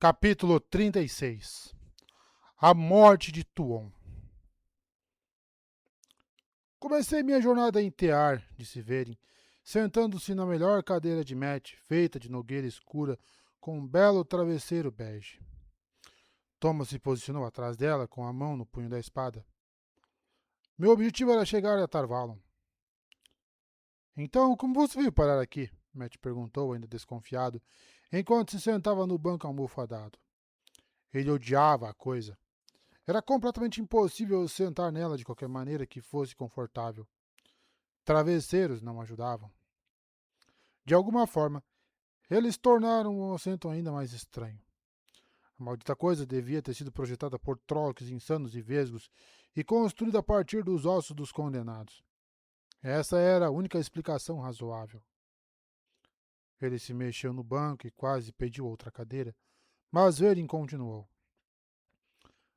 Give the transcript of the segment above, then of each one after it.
Capítulo 36. A morte de Tuon. Comecei minha jornada em Tear, disse Verin, sentando-se na melhor cadeira de Met, feita de nogueira escura, com um belo travesseiro bege. Thomas se posicionou atrás dela, com a mão no punho da espada. Meu objetivo era chegar a Tarvalon. Então, como você veio parar aqui? Matt perguntou, ainda desconfiado, enquanto se sentava no banco almofadado. Ele odiava a coisa. Era completamente impossível sentar nela de qualquer maneira que fosse confortável. Travesseiros não ajudavam. De alguma forma, eles tornaram o assento ainda mais estranho. A maldita coisa devia ter sido projetada por trolls insanos e vesgos e construída a partir dos ossos dos condenados. Essa era a única explicação razoável. Ele se mexeu no banco e quase pediu outra cadeira, mas Verin continuou.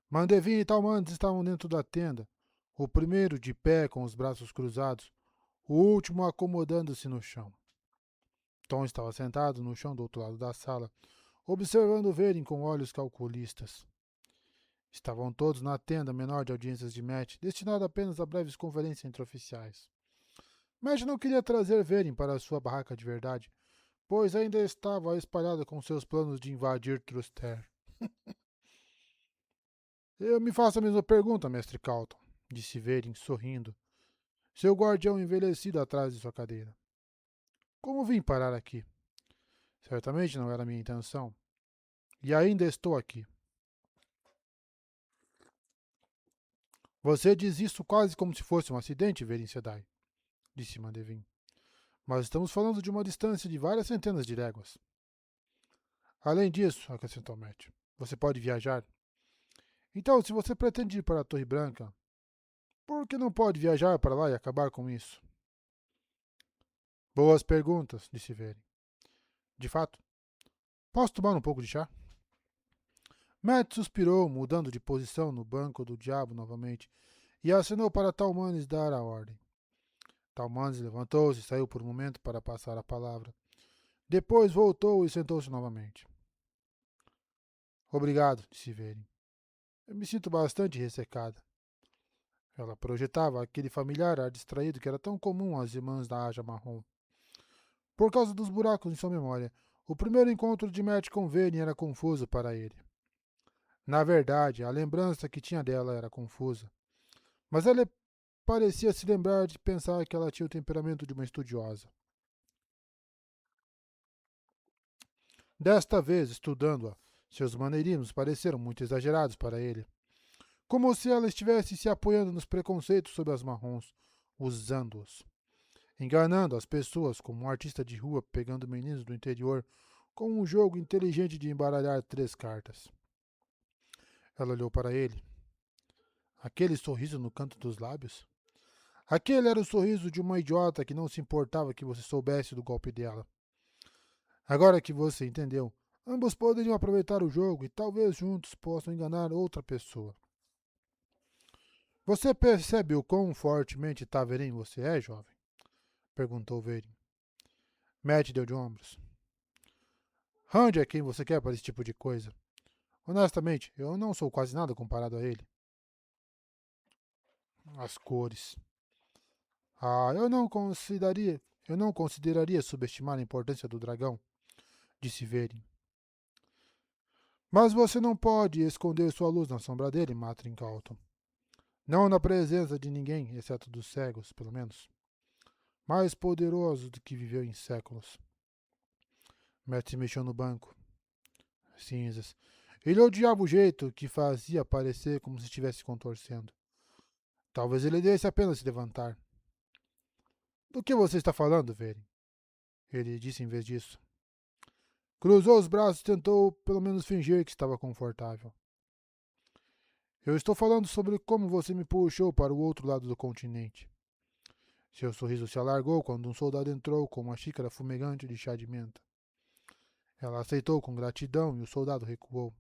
Mandevin e Talmandes estavam dentro da tenda, o primeiro de pé com os braços cruzados, o último acomodando-se no chão. Tom estava sentado no chão do outro lado da sala, observando Verin com olhos calculistas. Estavam todos na tenda menor de audiências de Matt, destinada apenas a breves conferências entre oficiais. Matt não queria trazer Verin para sua barraca de verdade, pois ainda estava espalhada com seus planos de invadir Truster. Eu me faço a mesma pergunta, mestre Calton, disse Verin, sorrindo, seu guardião envelhecido atrás de sua cadeira. Como vim parar aqui? Certamente não era minha intenção. E ainda estou aqui. Você diz isso quase como se fosse um acidente, Verin Sedai, disse Mandevin. Mas estamos falando de uma distância de várias centenas de léguas. Além disso, acrescentou Matt, você pode viajar. Então, se você pretende ir para a Torre Branca, por que não pode viajar para lá e acabar com isso? Boas perguntas, disse Verin. De fato, posso tomar um pouco de chá? Matt suspirou, mudando de posição no banco do diabo novamente, e acenou para Talmanes dar a ordem. Talmanes levantou-se e saiu por um momento para passar a palavra. Depois voltou e sentou-se novamente. Obrigado, disse Verin. Eu me sinto bastante ressecada. Ela projetava aquele familiar ar distraído que era tão comum às irmãs da Aja Marrom. Por causa dos buracos em sua memória, o primeiro encontro de Matt com Verin era confuso para ele. Na verdade, a lembrança que tinha dela era confusa. Mas ela parecia se lembrar de pensar que ela tinha o temperamento de uma estudiosa. Desta vez, estudando-a, seus maneirismos pareceram muito exagerados para ele. Como se ela estivesse se apoiando nos preconceitos sobre as marrons, usando-os. Enganando as pessoas como um artista de rua pegando meninos do interior com um jogo inteligente de embaralhar 3 cartas. Ela olhou para ele. Aquele sorriso no canto dos lábios? Aquele era o sorriso de uma idiota que não se importava que você soubesse do golpe dela. Agora que você entendeu, ambos poderiam aproveitar o jogo e talvez juntos possam enganar outra pessoa. Você percebe o quão fortemente Taverin você é, jovem? Perguntou Verin. Matt deu de ombros. Rand é quem você quer para esse tipo de coisa. Honestamente, eu não sou quase nada comparado a ele. As cores. Eu não consideraria subestimar a importância do dragão, disse Verin. Mas você não pode esconder sua luz na sombra dele, Matrin Calton. Não na presença de ninguém, exceto dos cegos, pelo menos. Mais poderoso do que viveu em séculos. Matt se mexeu no banco. Cinzas. Ele odiava o jeito que fazia parecer como se estivesse contorcendo. Talvez ele devesse apenas se levantar. Do que você está falando, Verin? Ele disse em vez disso. Cruzou os braços e tentou pelo menos fingir que estava confortável. Eu estou falando sobre como você me puxou para o outro lado do continente. Seu sorriso se alargou quando um soldado entrou com uma xícara fumegante de chá de menta. Ela aceitou com gratidão e o soldado recuou.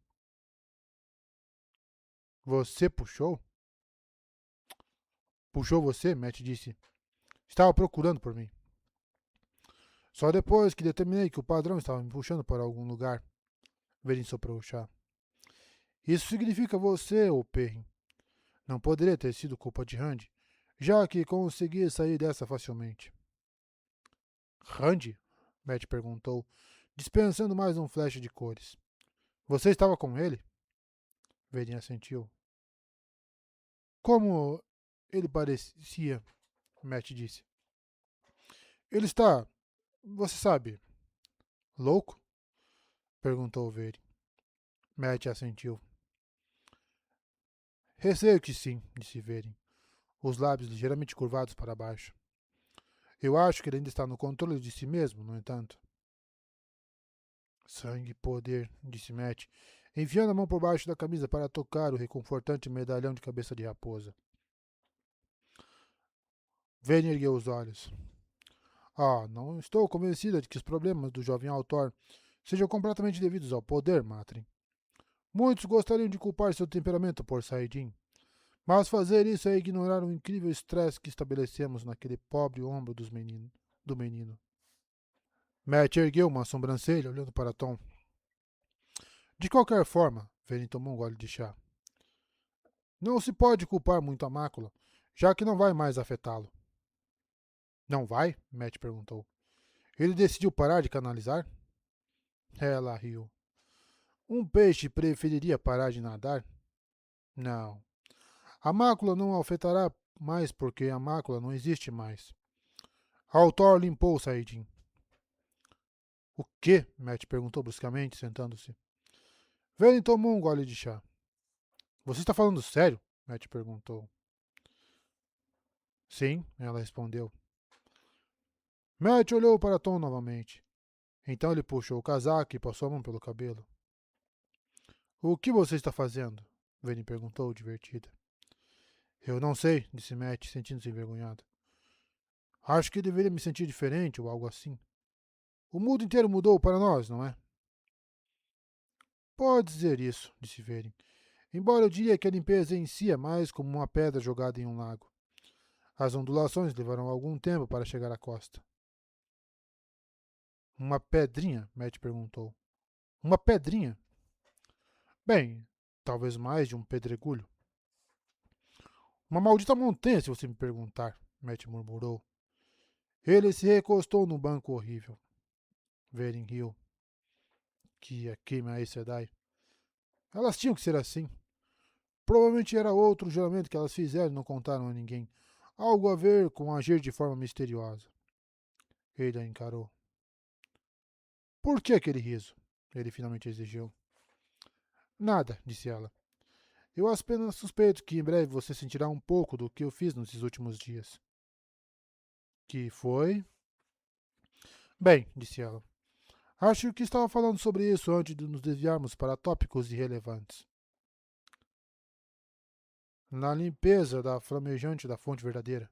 Você puxou? Puxou você? Matt disse. Estava procurando por mim. Só depois que determinei que o padrão estava me puxando para algum lugar. Verin soprou o chá. Isso significa você, ô Perrin. Não poderia ter sido culpa de Randy, já que consegui sair dessa facilmente. Randy? Matt perguntou, dispensando mais um flash de cores. Você estava com ele? Verin assentiu. Como ele parecia, Matt disse. Ele está, você sabe, louco? Perguntou Verin. Matt assentiu. Receio que sim, disse Verin, os lábios ligeiramente curvados para baixo. Eu acho que ele ainda está no controle de si mesmo, no entanto. Sangue e poder, disse Matt, enfiando a mão por baixo da camisa para tocar o reconfortante medalhão de cabeça de raposa. Verin ergueu os olhos. Não estou convencida de que os problemas do jovem autor sejam completamente devidos ao poder, Matrin. Muitos gostariam de culpar seu temperamento por Saidin, mas fazer isso é ignorar o incrível estresse que estabelecemos naquele pobre ombro do menino. Matt ergueu uma sobrancelha, olhando para Tom. De qualquer forma, Verin tomou um gole de chá. Não se pode culpar muito a mácula, já que não vai mais afetá-lo. Não vai? Matt perguntou. Ele decidiu parar de canalizar? Ela riu. Um peixe preferiria parar de nadar? Não. A mácula não o afetará mais porque a mácula não existe mais. Autor limpou Saidin. O quê? Matt perguntou bruscamente, sentando-se. Vane tomou um gole de chá. Você está falando sério? Matt perguntou. Sim, ela respondeu. Matt olhou para Tom novamente. Então ele puxou o casaco e passou a mão pelo cabelo. O que você está fazendo? Vane perguntou, divertida. Eu não sei, disse Matt, sentindo-se envergonhado. Acho que deveria me sentir diferente ou algo assim. O mundo inteiro mudou para nós, não é? Pode dizer isso, disse Vane. Embora eu diria que a limpeza em si é mais como uma pedra jogada em um lago. As ondulações levarão algum tempo para chegar à costa. Uma pedrinha? Matt perguntou. Uma pedrinha? Bem, talvez mais de um pedregulho. Uma maldita montanha, se você me perguntar, Matt murmurou. Ele se recostou no banco horrível. Varen riu. Que a queima aí, Sedai. Elas tinham que ser assim. Provavelmente era outro juramento que elas fizeram e não contaram a ninguém. Algo a ver com agir de forma misteriosa. Ele a encarou. Por que aquele riso? Ele finalmente exigiu. Nada, disse ela. Eu apenas suspeito que em breve você sentirá um pouco do que eu fiz nesses últimos dias. Que foi? Bem, disse ela. Acho que estava falando sobre isso antes de nos desviarmos para tópicos irrelevantes. Na limpeza da flamejante da fonte verdadeira,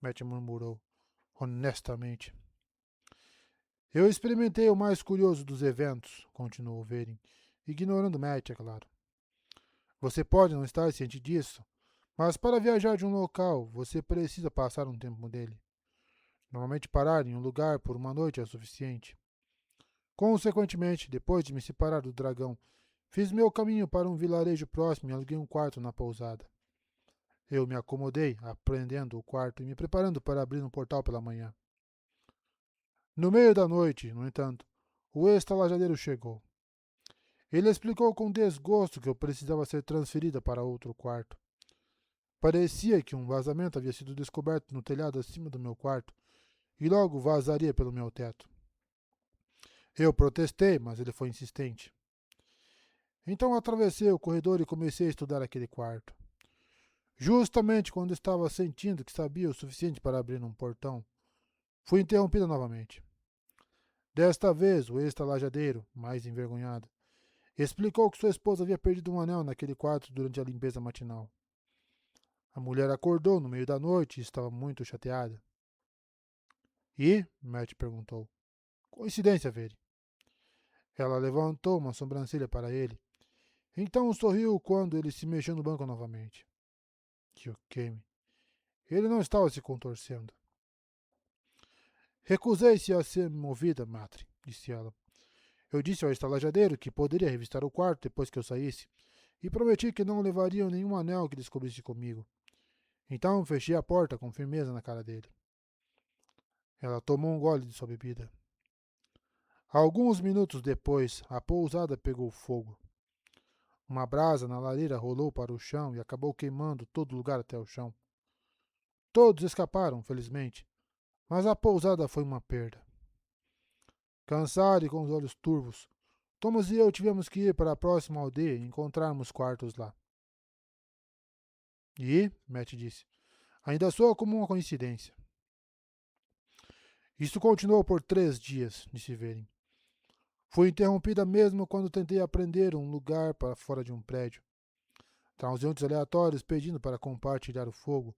Matt murmurou, honestamente. Eu experimentei o mais curioso dos eventos, continuou Verin, ignorando Matt, é claro. Você pode não estar ciente disso, mas para viajar de um local, você precisa passar um tempo dele. Normalmente parar em um lugar por uma noite é o suficiente. Consequentemente, depois de me separar do dragão, fiz meu caminho para um vilarejo próximo e aluguei um quarto na pousada. Eu me acomodei, aprendendo o quarto e me preparando para abrir um portal pela manhã. No meio da noite, no entanto, o estalajadeiro chegou. Ele explicou com desgosto que eu precisava ser transferida para outro quarto. Parecia que um vazamento havia sido descoberto no telhado acima do meu quarto e logo vazaria pelo meu teto. Eu protestei, mas ele foi insistente. Então atravessei o corredor e comecei a estudar aquele quarto. Justamente quando estava sentindo que sabia o suficiente para abrir um portão, fui interrompida novamente. Desta vez, o estalajadeiro, mais envergonhado, explicou que sua esposa havia perdido um anel naquele quarto durante a limpeza matinal. A mulher acordou no meio da noite e estava muito chateada. E? Matt perguntou. Coincidência, Vere. Ela levantou uma sobrancelha para ele. Então sorriu quando ele se mexeu no banco novamente. Kyokemi. Ele não estava se contorcendo. Recusei-se a ser movida, Matri, disse ela. Eu disse ao estalajadeiro que poderia revistar o quarto depois que eu saísse, e prometi que não levariam nenhum anel que descobrisse comigo. Então fechei a porta com firmeza na cara dele. Ela tomou um gole de sua bebida. Alguns minutos depois, a pousada pegou fogo. Uma brasa na lareira rolou para o chão e acabou queimando todo o lugar até o chão. Todos escaparam, felizmente, mas a pousada foi uma perda. Cansado e com os olhos turvos, Thomas e eu tivemos que ir para a próxima aldeia e encontrarmos quartos lá. E, Matt disse, ainda soa como uma coincidência. Isso continuou por 3 dias, disse Verin. Fui interrompida mesmo quando tentei aprender um lugar para fora de um prédio. Transeuntes aleatórios pedindo para compartilhar o fogo,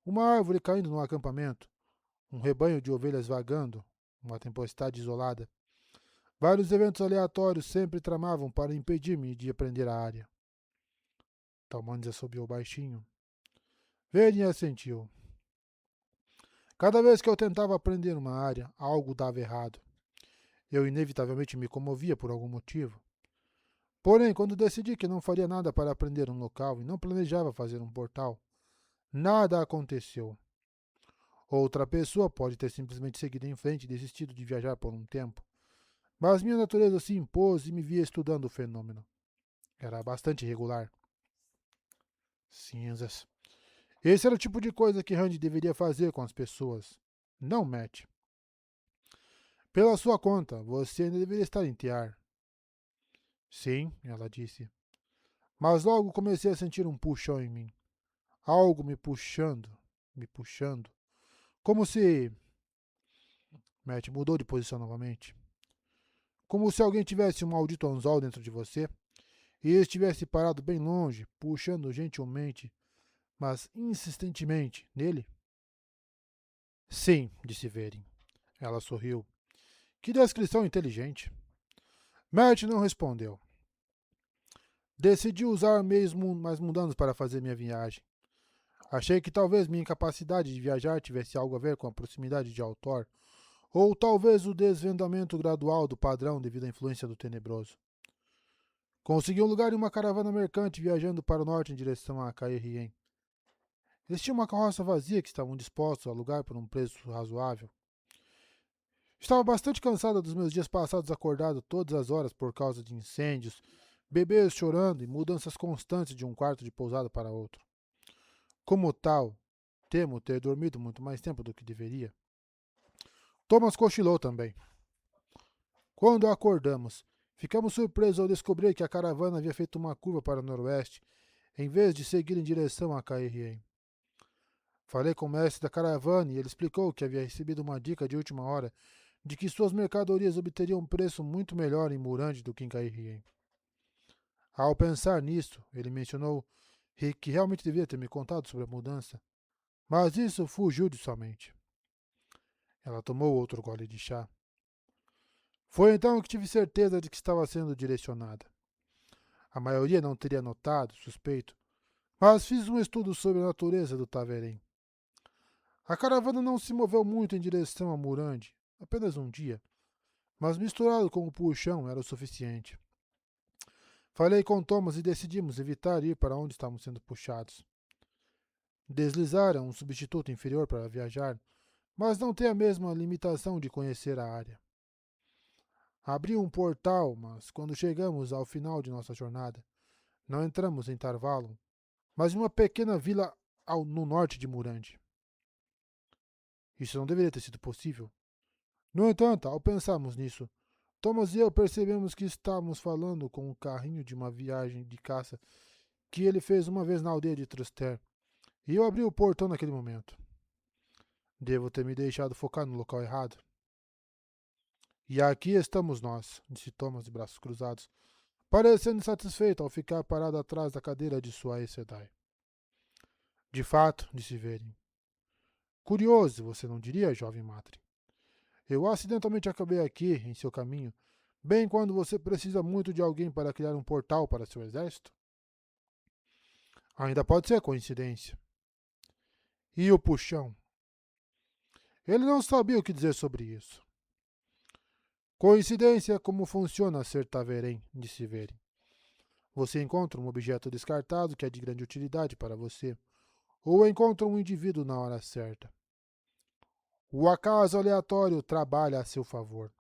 uma árvore caindo no acampamento, um rebanho de ovelhas vagando, uma tempestade isolada. Vários eventos aleatórios sempre tramavam para impedir-me de aprender a área. Talmanes assobiou baixinho. Verin assentiu. Cada vez que eu tentava aprender uma área, algo dava errado. Eu inevitavelmente me comovia por algum motivo. Porém, quando decidi que não faria nada para aprender um local e não planejava fazer um portal, nada aconteceu. Outra pessoa pode ter simplesmente seguido em frente e desistido de viajar por um tempo. Mas minha natureza se impôs e me via estudando o fenômeno. Era bastante irregular. Cinzas. Esse era o tipo de coisa que Randy deveria fazer com as pessoas. Não Matt. Pela sua conta, você ainda deveria estar em Tiar. Sim, ela disse. Mas logo comecei a sentir um puxão em mim. Algo me puxando, me puxando. Como se... Matt mudou de posição novamente. Como se alguém tivesse um maldito anzol dentro de você e estivesse parado bem longe, puxando gentilmente, mas insistentemente, nele? Sim, disse Verin. Ela sorriu. Que descrição inteligente. Matt não respondeu. Decidi usar meios mais mundanos para fazer minha viagem. Achei que talvez minha incapacidade de viajar tivesse algo a ver com a proximidade de Altor, ou talvez o desvendamento gradual do padrão devido à influência do tenebroso. Consegui um lugar em uma caravana mercante viajando para o norte em direção a Caerhien. Eles tinham uma carroça vazia que estavam dispostos a alugar por um preço razoável. Estava bastante cansada dos meus dias passados acordado todas as horas por causa de incêndios, bebês chorando e mudanças constantes de um quarto de pousada para outro. Como tal, temo ter dormido muito mais tempo do que deveria. Thomas cochilou também. Quando acordamos, ficamos surpresos ao descobrir que a caravana havia feito uma curva para o noroeste, em vez de seguir em direção a Caerhien. Falei com o mestre da caravana e ele explicou que havia recebido uma dica de última hora de que suas mercadorias obteriam um preço muito melhor em Murande do que em Caerhien. Ao pensar nisso, ele mencionou que realmente devia ter me contado sobre a mudança, mas isso fugiu de sua mente. Ela tomou outro gole de chá. Foi então que tive certeza de que estava sendo direcionada. A maioria não teria notado, suspeito, mas fiz um estudo sobre a natureza do Taverém. A caravana não se moveu muito em direção a Murande, apenas um dia, mas misturado com o puxão era o suficiente. Falei com Thomas e decidimos evitar ir para onde estávamos sendo puxados. Deslizar é um substituto inferior para viajar, mas não tem a mesma limitação de conhecer a área. Abri um portal, mas quando chegamos ao final de nossa jornada, não entramos em Tarvalon, mas em uma pequena vila no norte de Murande. Isso não deveria ter sido possível. No entanto, ao pensarmos nisso, Thomas e eu percebemos que estávamos falando com o carrinho de uma viagem de caça que ele fez uma vez na aldeia de Truster, e eu abri o portão naquele momento. Devo ter me deixado focar no local errado. E aqui estamos nós, disse Thomas de braços cruzados, parecendo insatisfeito ao ficar parado atrás da cadeira de sua Aes Sedai. De fato, disse Verin. Curioso, você não diria, jovem Matre? Eu acidentalmente acabei aqui, em seu caminho, bem quando você precisa muito de alguém para criar um portal para seu exército? Ainda pode ser coincidência. E o puxão? Ele não sabia o que dizer sobre isso. Coincidência é como funciona ser Taverem, disse Veren. Você encontra um objeto descartado que é de grande utilidade para você, ou encontra um indivíduo na hora certa. O acaso aleatório trabalha a seu favor.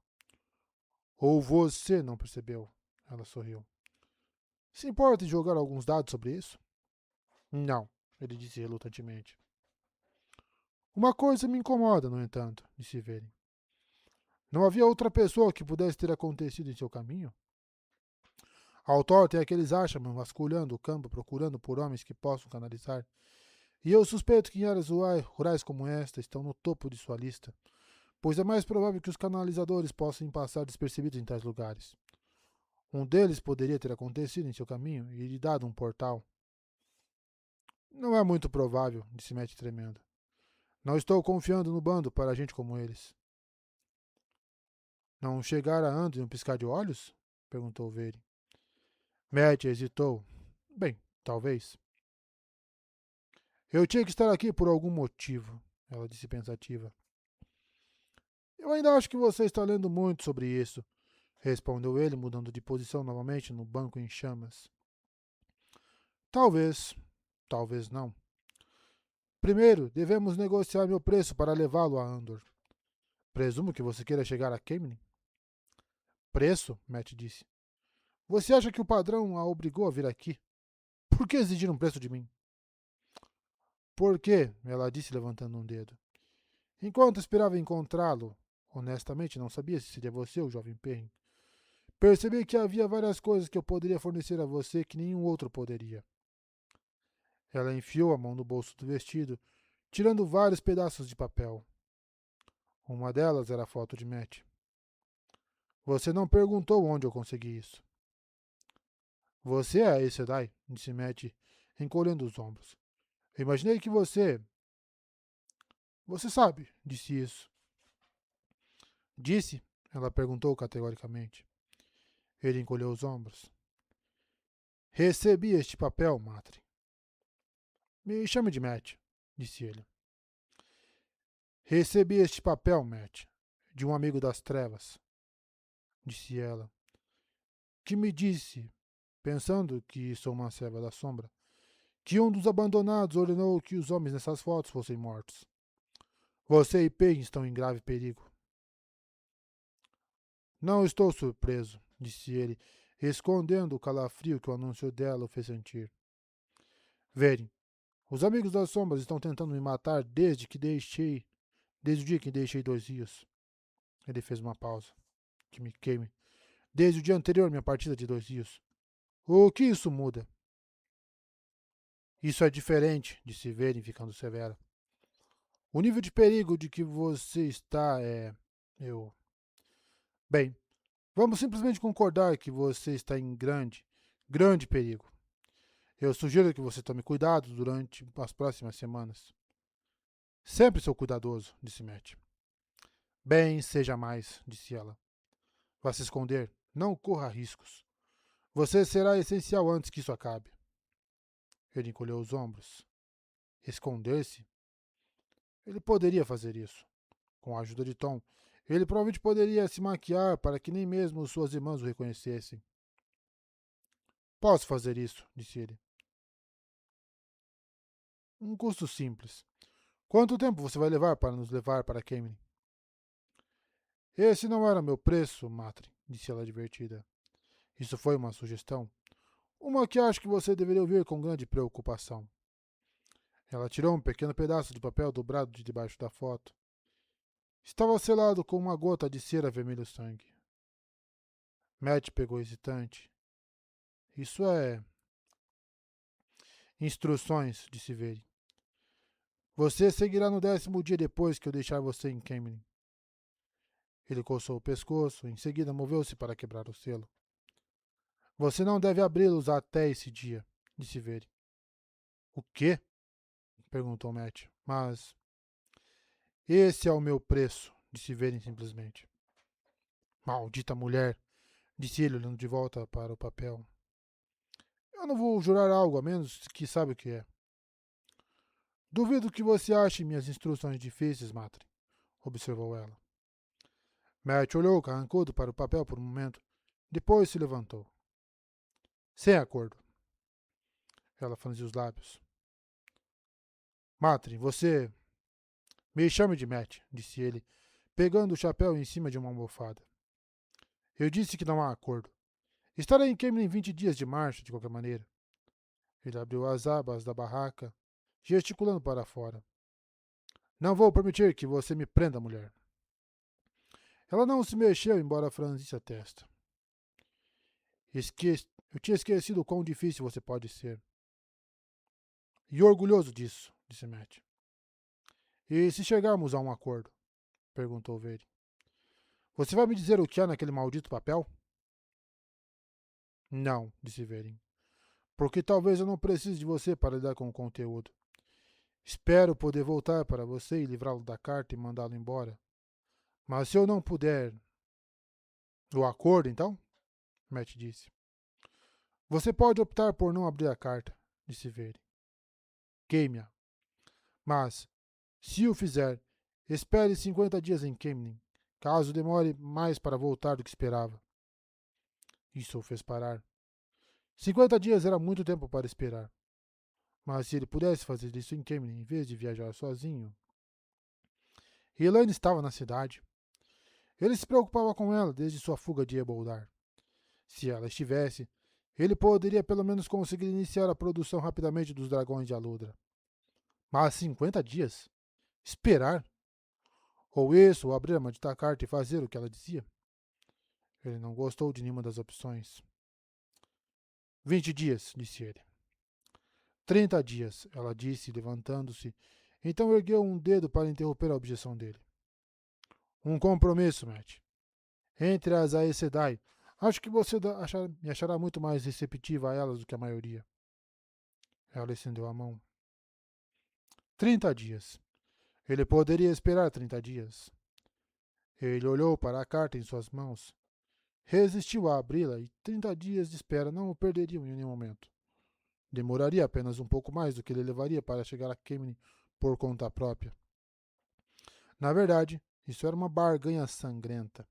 Ou você não percebeu? Ela sorriu. Se importa em jogar alguns dados sobre isso? Não, ele disse relutantemente. Uma coisa me incomoda, no entanto, disse Veren. Não havia outra pessoa que pudesse ter acontecido em seu caminho? Ao torto é aqueles Ashman vasculhando o campo procurando por homens que possam canalizar. E eu suspeito que em áreas rurais como esta estão no topo de sua lista, pois é mais provável que os canalizadores possam passar despercebidos em tais lugares. Um deles poderia ter acontecido em seu caminho e lhe dado um portal. Não é muito provável, disse Matt tremendo. Não estou confiando no bando para gente como eles. Não chegar a Ando em um piscar de olhos? Perguntou Vere. Matt hesitou. Bem, talvez. Eu tinha que estar aqui por algum motivo, ela disse pensativa. Eu ainda acho que você está lendo muito sobre isso, respondeu ele, mudando de posição novamente no banco em chamas. Talvez, talvez não. Primeiro, devemos negociar meu preço para levá-lo a Andor. Presumo que você queira chegar a Kemenin. Preço? Matt disse. Você acha que o padrão a obrigou a vir aqui? Por que exigir um preço de mim? Por quê? Ela disse, levantando um dedo. Enquanto esperava encontrá-lo, honestamente não sabia se seria você, o jovem Perrin. Percebi que havia várias coisas que eu poderia fornecer a você que nenhum outro poderia. Ela enfiou a mão no bolso do vestido, tirando vários pedaços de papel. Uma delas era a foto de Matt. Você não perguntou onde eu consegui isso. Você é a Aes Sedai, disse Matt, encolhendo os ombros. Eu imaginei que você... Você sabe, disse isso. Disse? Ela perguntou categoricamente. Ele encolheu os ombros. Recebi este papel, Matre. Me chame de Matt, disse ele. Recebi este papel, Matt, de um amigo das trevas, disse ela, que me disse, pensando que sou uma serva da sombra, que um dos abandonados ordenou que os homens nessas fotos fossem mortos. Você e Payne estão em grave perigo. Não estou surpreso, disse ele, escondendo o calafrio que o anúncio dela o fez sentir. Verem, os amigos das sombras estão tentando me matar desde o dia que deixei 2 rios. Ele fez uma pausa. Que me queime. Desde o dia anterior à minha partida de 2 rios. O que isso muda? Isso é diferente, disse Veren, ficando severa. O nível de perigo de que você está é... Eu... Bem, vamos simplesmente concordar que você está em grande perigo. Eu sugiro que você tome cuidado durante as próximas semanas. Sempre sou cuidadoso, disse Matt. Bem, seja mais, disse ela. Vá se esconder. Não corra riscos. Você será essencial antes que isso acabe. Ele encolheu os ombros. Esconder-se? Ele poderia fazer isso. Com a ajuda de Tom, ele provavelmente poderia se maquiar para que nem mesmo suas irmãs o reconhecessem. Posso fazer isso, disse ele. Um custo simples. Quanto tempo você vai levar para nos levar para Kemenin? Esse não era meu preço, Matre, disse ela divertida. Isso foi uma sugestão. Uma que acho que você deveria ouvir com grande preocupação. Ela tirou um pequeno pedaço de papel dobrado de debaixo da foto. Estava selado com uma gota de cera vermelho sangue. Matt pegou hesitante. Isso é... Instruções, disse Vere. Você seguirá no 10º dia depois que eu deixar você em Kemenin. Ele coçou o pescoço, em seguida moveu-se para quebrar o selo. Você não deve abri-los até esse dia, disse Vere. O quê? Perguntou Matt. Mas... Esse é o meu preço, disse Vere simplesmente. Maldita mulher, disse ele olhando de volta para o papel. Eu não vou jurar algo a menos que sabe o que é. Duvido que você ache minhas instruções difíceis, Matre, observou ela. Matt olhou carrancudo para o papel por um momento. Depois se levantou. Sem acordo. Ela franziu os lábios. Matrin, você... Me chame de Matt, disse ele, pegando o chapéu em cima de uma almofada. Eu disse que não há acordo. Estarei em Kemen em 20 dias de marcha, de qualquer maneira. Ele abriu as abas da barraca, gesticulando para fora. Não vou permitir que você me prenda, mulher. Ela não se mexeu, embora franzisse a testa. Eu tinha esquecido o quão difícil você pode ser. E orgulhoso disso, disse Matt. E se chegarmos a um acordo? Perguntou Verde. Você vai me dizer o que há naquele maldito papel? Não, disse Verin. Porque talvez eu não precise de você para lidar com o conteúdo. Espero poder voltar para você e livrá-lo da carta e mandá-lo embora. Mas se eu não puder... O acordo, então? Matt disse. Você pode optar por não abrir a carta, disse Verde. Queime-a. Mas, se o fizer, espere 50 dias em Kemnin, caso demore mais para voltar do que esperava. Isso o fez parar. 50 dias era muito tempo para esperar. Mas se ele pudesse fazer isso em Kemnin em vez de viajar sozinho... Elaine estava na cidade. Ele se preocupava com ela desde sua fuga de Eboldar. Se ela estivesse, ele poderia pelo menos conseguir iniciar a produção rapidamente dos dragões de Aludra. Mas 50 dias? Esperar? Ou isso, ou abrir a maldita carta e fazer o que ela dizia? Ele não gostou de nenhuma das opções. 20 dias, disse ele. 30 dias, ela disse, levantando-se. Então ergueu um dedo para interromper a objeção dele. Um compromisso, Matt. Entre as Aes Sedai, acho que você me achará muito mais receptiva a elas do que a maioria. Ela estendeu a mão. 30 dias. Ele poderia esperar 30 dias. Ele olhou para a carta em suas mãos. Resistiu a abri-la e 30 dias de espera não o perderiam em nenhum momento. Demoraria apenas um pouco mais do que ele levaria para chegar a Kemni por conta própria. Na verdade, isso era uma barganha sangrenta.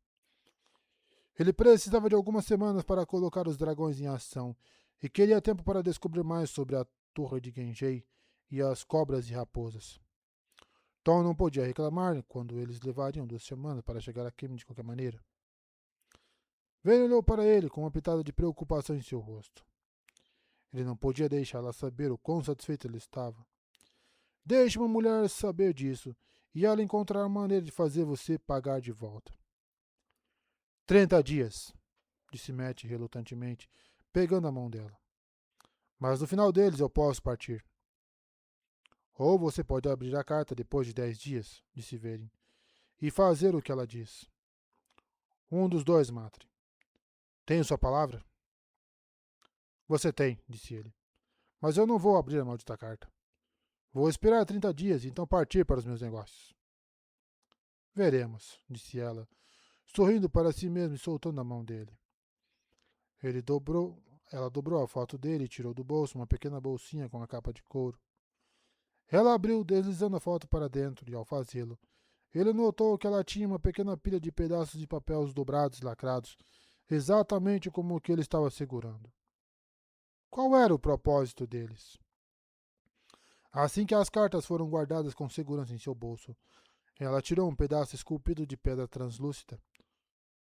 Ele precisava de algumas semanas para colocar os dragões em ação e queria tempo para descobrir mais sobre a Torre de Genjei e as cobras e raposas. Tom não podia reclamar quando eles levariam 2 semanas para chegar a Kemni de qualquer maneira. Vayne olhou para ele com uma pitada de preocupação em seu rosto. Ele não podia deixá-la saber o quão satisfeito ele estava. Deixe uma mulher saber disso, e ela encontrará uma maneira de fazer você pagar de volta. 30 dias, disse Matt relutantemente, pegando a mão dela. Mas no final deles eu posso partir. Ou você pode abrir a carta depois de 10 dias, disse Verin, e fazer o que ela diz. Um dos dois, Matre. Tenho sua palavra? Você tem, disse ele. Mas eu não vou abrir a maldita carta. Vou esperar 30 dias e então partir para os meus negócios. Veremos, disse ela, sorrindo para si mesma e soltando a mão dele. Ela dobrou a foto dele e tirou do bolso uma pequena bolsinha com a capa de couro. Ela abriu, deslizando a foto para dentro, e ao fazê-lo, ele notou que ela tinha uma pequena pilha de pedaços de papéis dobrados e lacrados, exatamente como o que ele estava segurando. Qual era o propósito deles? Assim que as cartas foram guardadas com segurança em seu bolso, ela tirou um pedaço esculpido de pedra translúcida,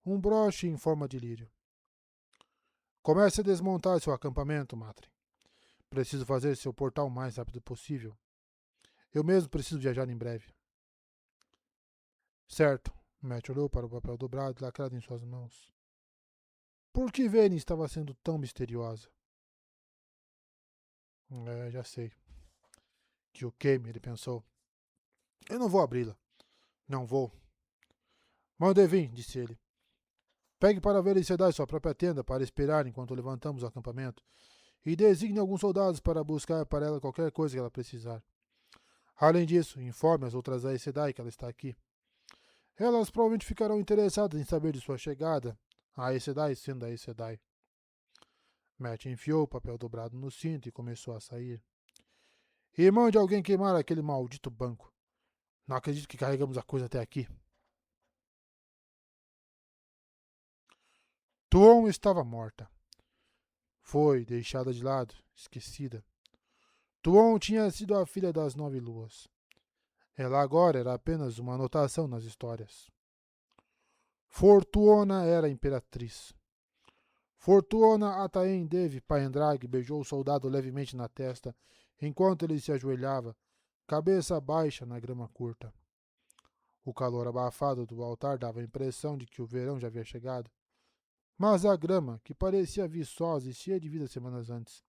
um broche em forma de lírio. Comece a desmontar seu acampamento, Matre. Preciso fazer seu portal o mais rápido possível. Eu mesmo preciso viajar em breve. Certo. Matt olhou para o papel dobrado e lacrado em suas mãos. Por que Vayne estava sendo tão misteriosa? Já sei. Que o queime, ele pensou. Eu não vou abri-la. Não vou. Mande vir, disse ele. Pegue para ver e sua própria tenda para esperar enquanto levantamos o acampamento e designe alguns soldados para buscar para ela qualquer coisa que ela precisar. Além disso, informe as outras Aes Sedai que ela está aqui. Elas provavelmente ficarão interessadas em saber de sua chegada, a Aes Sedai sendo a Aes Sedai. Matt enfiou o papel dobrado no cinto e começou a sair. E mande alguém queimar aquele maldito banco. Não acredito que carregamos a coisa até aqui. Tuon estava morta. Foi deixada de lado, esquecida. Tuon tinha sido a filha das 9 luas. Ela agora era apenas uma anotação nas histórias. Fortuona era imperatriz. Fortuona Ataen Devi Paendrag beijou o soldado levemente na testa enquanto ele se ajoelhava, cabeça baixa na grama curta. O calor abafado do altar dava a impressão de que o verão já havia chegado. Mas a grama, que parecia viçosa e cheia de vida semanas antes,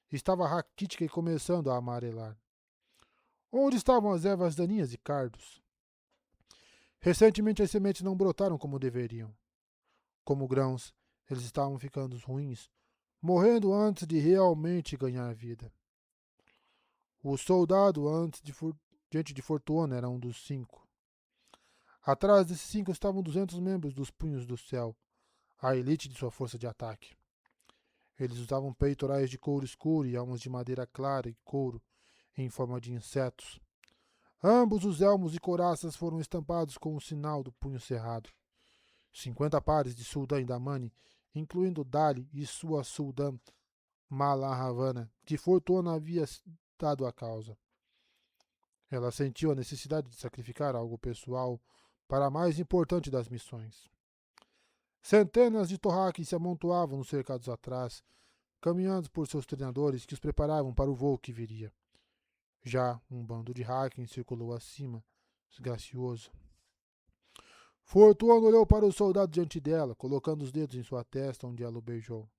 estava raquítica e começando a amarelar. Onde estavam as ervas daninhas e cardos? Recentemente as sementes não brotaram como deveriam. Como grãos, eles estavam ficando ruins, morrendo antes de realmente ganhar vida. O soldado diante de Fortuona era um dos 5. Atrás desses 5 estavam 200 membros dos Punhos do Céu, a elite de sua força de ataque. Eles usavam peitorais de couro escuro e almas de madeira clara e couro em forma de insetos. Ambos os elmos e couraças foram estampados com o sinal do punho cerrado. 50 pares de Suldan e Damani, incluindo Dali e sua Suldan Malahavana, que Fortuna havia dado à causa. Ela sentiu a necessidade de sacrificar algo pessoal para a mais importante das missões. Centenas de Torraques se amontoavam nos cercados atrás, caminhando por seus treinadores que os preparavam para o voo que viria. Já um bando de Haken circulou acima, gracioso. Fortuna olhou para o soldado diante dela, colocando os dedos em sua testa, onde ela o beijou.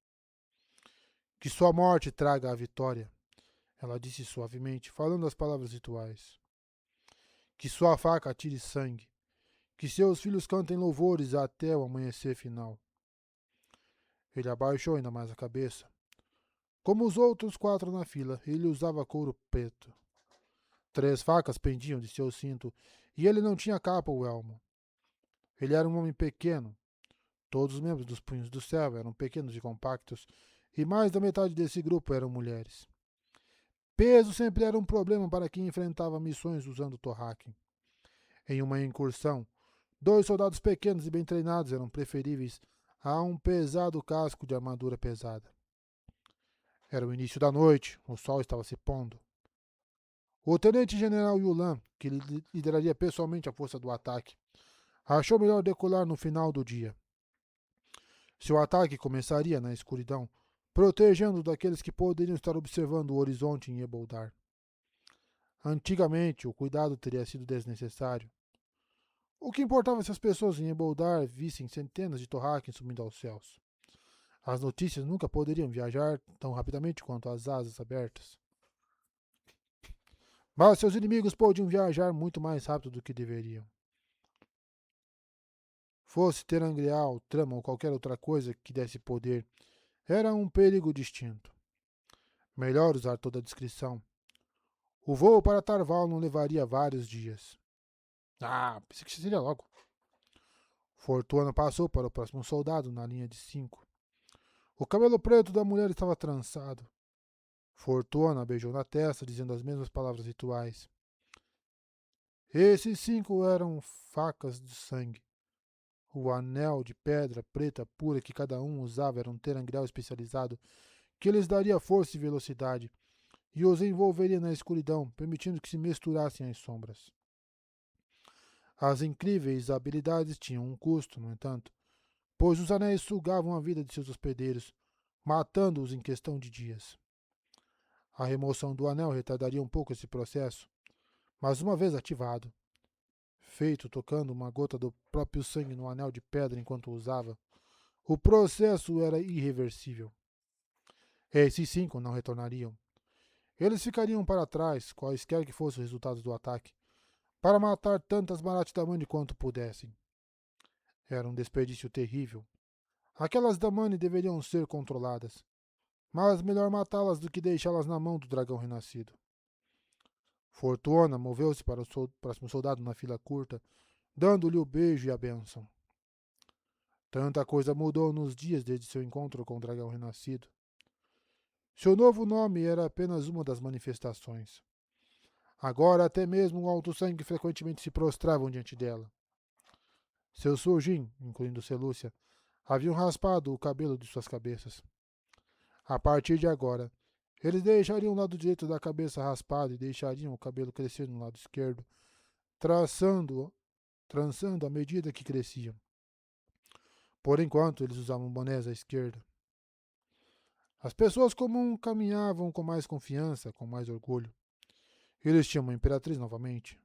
Que sua morte traga a vitória, ela disse suavemente, falando as palavras rituais. Que sua faca atire sangue, que seus filhos cantem louvores até o amanhecer final. Ele abaixou ainda mais a cabeça. Como os outros 4 na fila, ele usava couro preto. 3 facas pendiam de seu cinto, e ele não tinha capa ou elmo. Ele era um homem pequeno. Todos os membros dos Punhos do Céu eram pequenos e compactos, e mais da metade desse grupo eram mulheres. Peso sempre era um problema para quem enfrentava missões usando Torraken. Em uma incursão, 2 soldados pequenos e bem treinados eram preferíveis a um pesado casco de armadura pesada. Era o início da noite, o sol estava se pondo. O tenente-general Yulan, que lideraria pessoalmente a força do ataque, achou melhor decolar no final do dia. Seu ataque começaria na escuridão, protegendo daqueles que poderiam estar observando o horizonte em Eboldar. Antigamente, o cuidado teria sido desnecessário. O que importava se as pessoas em Eboldar vissem centenas de Torraken subindo aos céus? As notícias nunca poderiam viajar tão rapidamente quanto as asas abertas. Mas seus inimigos podiam viajar muito mais rápido do que deveriam. Fosse Terangreal, Trama ou qualquer outra coisa que desse poder, era um perigo distinto. Melhor usar toda a descrição. O voo para Tarval não levaria vários dias. Pensei que seria logo. Fortuna passou para o próximo soldado na linha de 5. O cabelo preto da mulher estava trançado. Fortuna beijou na testa, dizendo as mesmas palavras rituais. Esses 5 eram facas de sangue. O anel de pedra preta pura que cada um usava era um terangrial especializado que lhes daria força e velocidade, e os envolveria na escuridão, permitindo que se misturassem às sombras. As incríveis habilidades tinham um custo, no entanto, pois os anéis sugavam a vida de seus hospedeiros, matando-os em questão de dias. A remoção do anel retardaria um pouco esse processo, mas uma vez ativado, feito tocando uma gota do próprio sangue no anel de pedra enquanto o usava, o processo era irreversível. Esses 5 não retornariam. Eles ficariam para trás, quaisquer que fossem os resultados do ataque, para matar tantas Marat Damani quanto pudessem. Era um desperdício terrível. Aquelas Damani deveriam ser controladas, mas melhor matá-las do que deixá-las na mão do dragão renascido. Fortuna moveu-se para o próximo soldado na fila curta, dando-lhe o beijo e a bênção. Tanta coisa mudou nos dias desde seu encontro com o dragão renascido. Seu novo nome era apenas uma das manifestações. Agora até mesmo o alto sangue frequentemente se prostravam diante dela. Seu Surgin, incluindo Selúcia, Haviam raspado o cabelo de suas cabeças. A partir de agora, eles deixariam o lado direito da cabeça raspado e deixariam o cabelo crescer no lado esquerdo, trançando à medida que cresciam. Por enquanto, eles usavam bonés à esquerda. As pessoas comuns caminhavam com mais confiança, com mais orgulho. Eles tinham uma imperatriz novamente.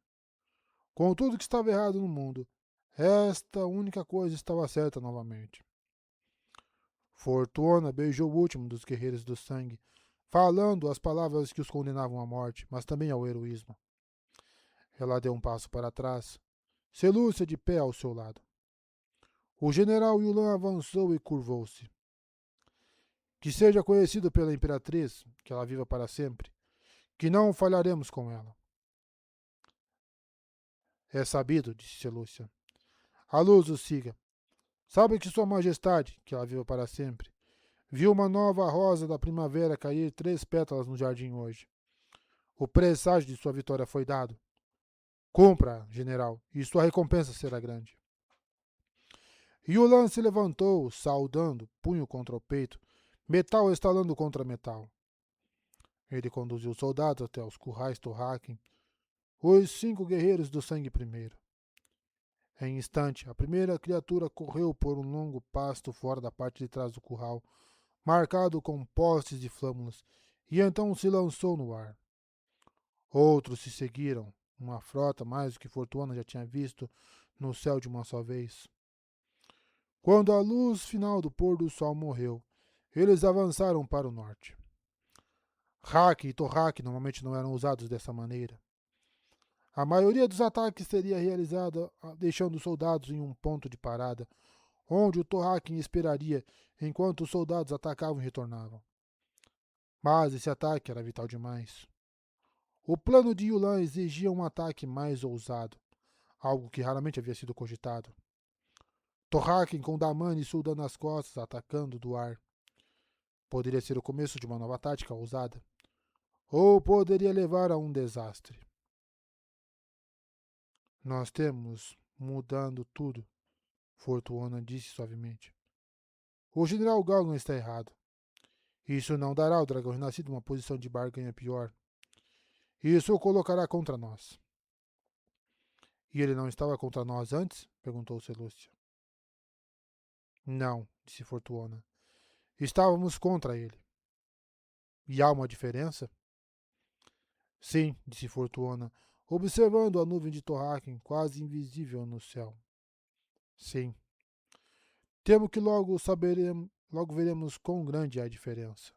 Com tudo que estava errado no mundo, esta única coisa estava certa novamente. Fortuna beijou o último dos guerreiros do sangue, falando as palavras que os condenavam à morte, mas também ao heroísmo. Ela deu um passo para trás, Selúcia de pé ao seu lado. O general Yulan avançou e curvou-se. Que seja conhecido pela imperatriz, que ela viva para sempre, que não falharemos com ela. É sabido, disse Selúcia. A luz o siga. Sabe que Sua Majestade, que ela viva para sempre, viu uma nova rosa da primavera cair 3 pétalas no jardim hoje. O presságio de sua vitória foi dado. Cumpra, general, e sua recompensa será grande. Yulan se levantou, saudando, punho contra o peito, metal estalando contra metal. Ele conduziu os soldados até os currais Torrakin, os 5 guerreiros do sangue primeiro. Em instante, a primeira criatura correu por um longo pasto fora da parte de trás do curral, marcado com postes de flâmulas, e então se lançou no ar. Outros se seguiram, uma frota mais do que Fortuna já tinha visto no céu de uma só vez. Quando a luz final do pôr do sol morreu, eles avançaram para o norte. Hack e Torrak normalmente não eram usados dessa maneira. A maioria dos ataques seria realizada deixando os soldados em um ponto de parada, onde o Torrakin esperaria enquanto os soldados atacavam e retornavam. Mas esse ataque era vital demais. O plano de Yulan exigia um ataque mais ousado, algo que raramente havia sido cogitado. Torrakin com Damani e Suldan nas costas, atacando do ar. Poderia ser o começo de uma nova tática ousada, ou poderia levar a um desastre. Nós temos mudando tudo, Fortuna disse suavemente. O general Galgan está errado. Isso não dará ao dragão renascido uma posição de barganha pior. Isso o colocará contra nós. E ele não estava contra nós antes? Perguntou Selúcia. Não, disse Fortuna. Estávamos contra ele. E há uma diferença? Sim, disse Fortuna, observando a nuvem de Torrakin quase invisível no céu. Sim. Temo que logo veremos quão grande é a diferença.